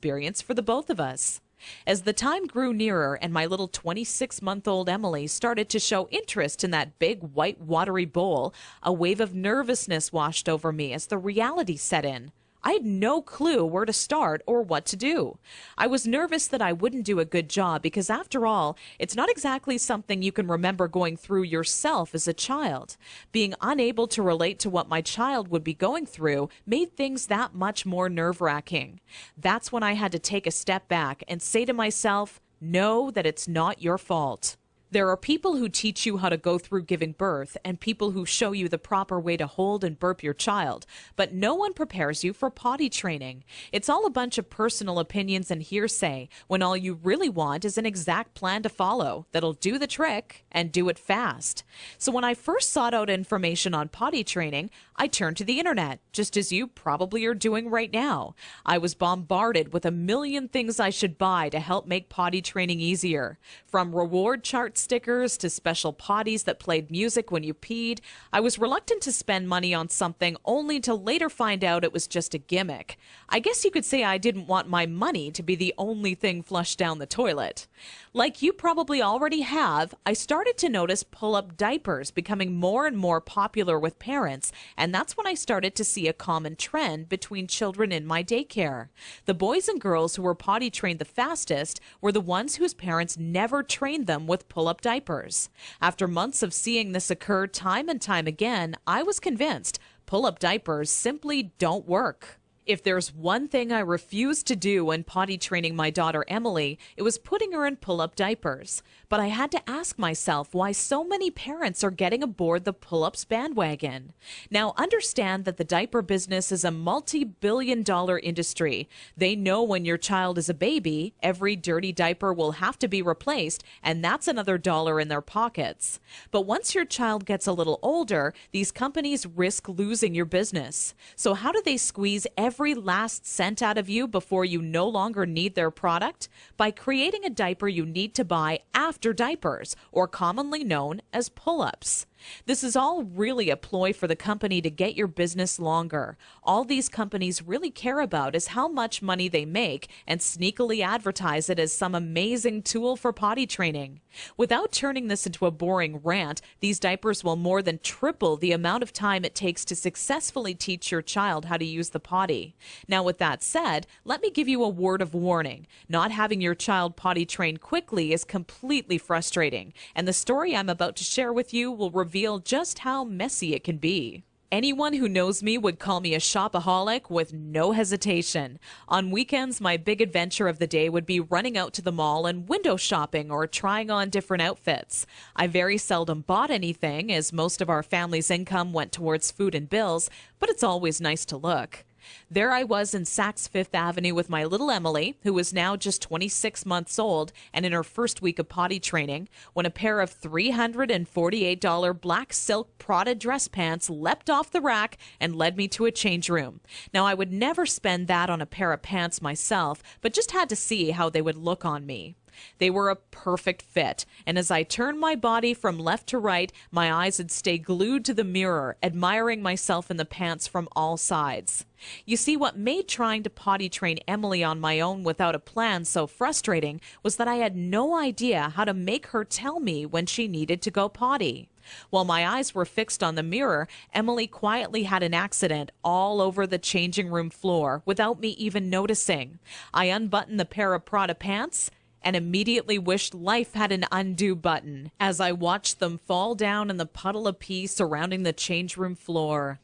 experience for the both of us. As the time grew nearer and my little 26-month-old Emily started to show interest in that big white watery bowl, a wave of nervousness washed over me as the reality set in. I had no clue where to start or what to do. I was nervous that I wouldn't do a good job because, after all, it's not exactly something you can remember going through yourself as a child. Being unable to relate to what my child would be going through made things that much more nerve-wracking. That's when I had to take a step back and say to myself, know that it's not your fault. There are people who teach you how to go through giving birth and people who show you the proper way to hold and burp your child, but no one prepares you for potty training. It's all a bunch of personal opinions and hearsay when all you really want is an exact plan to follow that'll do the trick and do it fast. So when I first sought out information on potty training, I turned to the internet, just as you probably are doing right now. I was bombarded with a million things I should buy to help make potty training easier. From reward chart stickers to special potties that played music when you peed, I was reluctant to spend money on something only to later find out it was just a gimmick. I guess you could say I didn't want my money to be the only thing flushed down the toilet. Like you probably already have, I started to notice pull-up diapers becoming more and more popular with parents, and that's when I started to see a common trend between children in my daycare. The boys and girls who were potty trained the fastest were the ones whose parents never trained them with pull-up diapers. After months of seeing this occur time and time again, I was convinced pull-up diapers simply don't work. If there's one thing I refused to do when potty training my daughter Emily, it was putting her in pull-up diapers. But I had to ask myself why so many parents are getting aboard the pull-ups bandwagon. Now, understand that the diaper business is a multi-billion-dollar industry. They know when your child is a baby, every dirty diaper will have to be replaced, and that's another dollar in their pockets. But once your child gets a little older, these companies risk losing your business. So how do they squeeze every last cent out of you before you no longer need their product? By creating a diaper you need to buy after diapers, or commonly known as pull-ups. This is all really a ploy for the company to get your business longer. All these companies really care about is how much money they make and sneakily advertise it as some amazing tool for potty training. Without turning this into a boring rant, these diapers will more than triple the amount of time it takes to successfully teach your child how to use the potty. Now, with that said, let me give you a word of warning. Not having your child potty trained quickly is completely frustrating, and the story I'm about to share with you will reveal just how messy it can be. Anyone who knows me would call me a shopaholic with no hesitation. On weekends, my big adventure of the day would be running out to the mall and window shopping or trying on different outfits. I very seldom bought anything, as most of our family's income went towards food and bills, but it's always nice to look. There I was in Saks Fifth Avenue with my little Emily, who was now just 26 months old and in her first week of potty training, when a pair of $348 black silk Prada dress pants leapt off the rack and led me to a change room. Now, I would never spend that on a pair of pants myself, but just had to see how they would look on me. They were a perfect fit, and as I turned my body from left to right, my eyes would stay glued to the mirror, admiring myself in the pants from all sides. You see, what made trying to potty train Emily on my own without a plan so frustrating was that I had no idea how to make her tell me when she needed to go potty. While my eyes were fixed on the mirror, Emily quietly had an accident all over the changing room floor without me even noticing. I unbuttoned the pair of Prada pants and immediately wished life had an undo button as I watched them fall down in the puddle of pee surrounding the change room floor.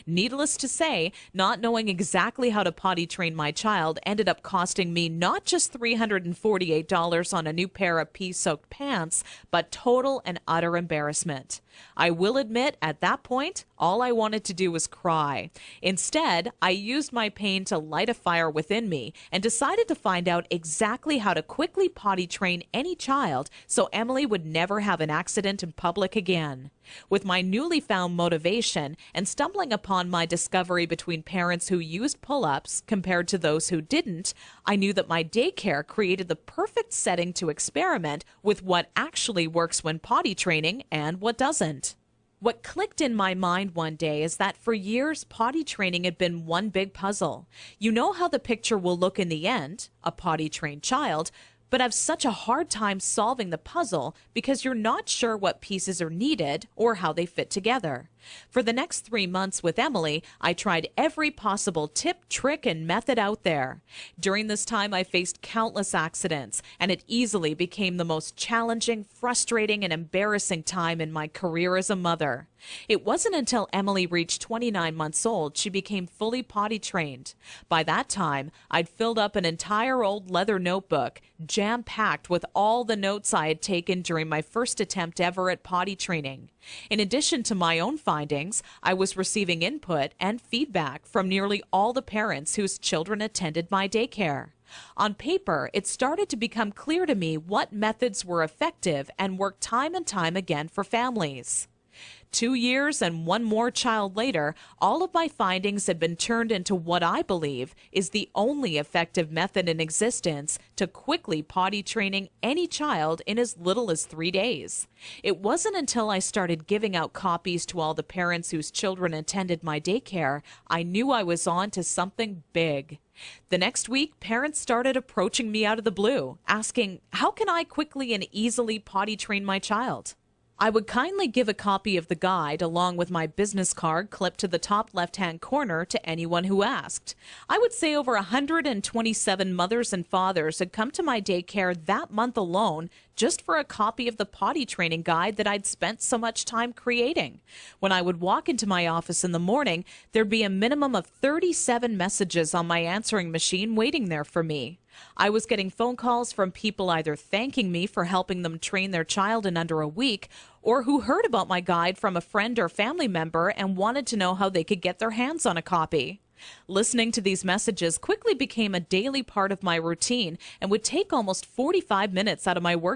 Needless to say, not knowing exactly how to potty train my child ended up costing me not just $348 on a new pair of pee-soaked pants, but total and utter embarrassment. I will admit, at that point, all I wanted to do was cry. Instead, I used my pain to light a fire within me and decided to find out exactly how to quickly potty train any child so Emily would never have an accident in public again. With my newly found motivation and stumbling upon my discovery between parents who used pull-ups compared to those who didn't, I knew that my daycare created the perfect setting to experiment with what actually works when potty training and what doesn't. What clicked in my mind one day is that for years, potty training had been one big puzzle. You know how the picture will look in the end, a potty trained child, but have such a hard time solving the puzzle because you're not sure what pieces are needed or how they fit together. For the next 3 months with Emily, I tried every possible tip, trick, and method out there. During this time, I faced countless accidents, and it easily became the most challenging, frustrating, and embarrassing time in my career as a mother. It wasn't until Emily reached 29 months old she became fully potty trained. By that time, I'd filled up an entire old leather notebook, jam-packed with all the notes I had taken during my first attempt ever at potty training. In addition to my own findings, I was receiving input and feedback from nearly all the parents whose children attended my daycare. On paper, it started to become clear to me what methods were effective and worked time and time again for families. 2 years and one more child later, all of my findings had been turned into what I believe is the only effective method in existence to quickly potty training any child in as little as 3 days. It wasn't until I started giving out copies to all the parents whose children attended my daycare I knew I was on to something big. The next week, parents started approaching me out of the blue, asking, how can I quickly and easily potty train my child? I would kindly give a copy of the guide along with my business card clipped to the top left-hand corner to anyone who asked. I would say over 127 mothers and fathers had come to my daycare that month alone just for a copy of the potty training guide that I'd spent so much time creating. When I would walk into my office in the morning, there'd be a minimum of 37 messages on my answering machine waiting there for me. I was getting phone calls from people either thanking me for helping them train their child in under a week or who heard about my guide from a friend or family member and wanted to know how they could get their hands on a copy. Listening to these messages quickly became a daily part of my routine and would take almost 45 minutes out of my work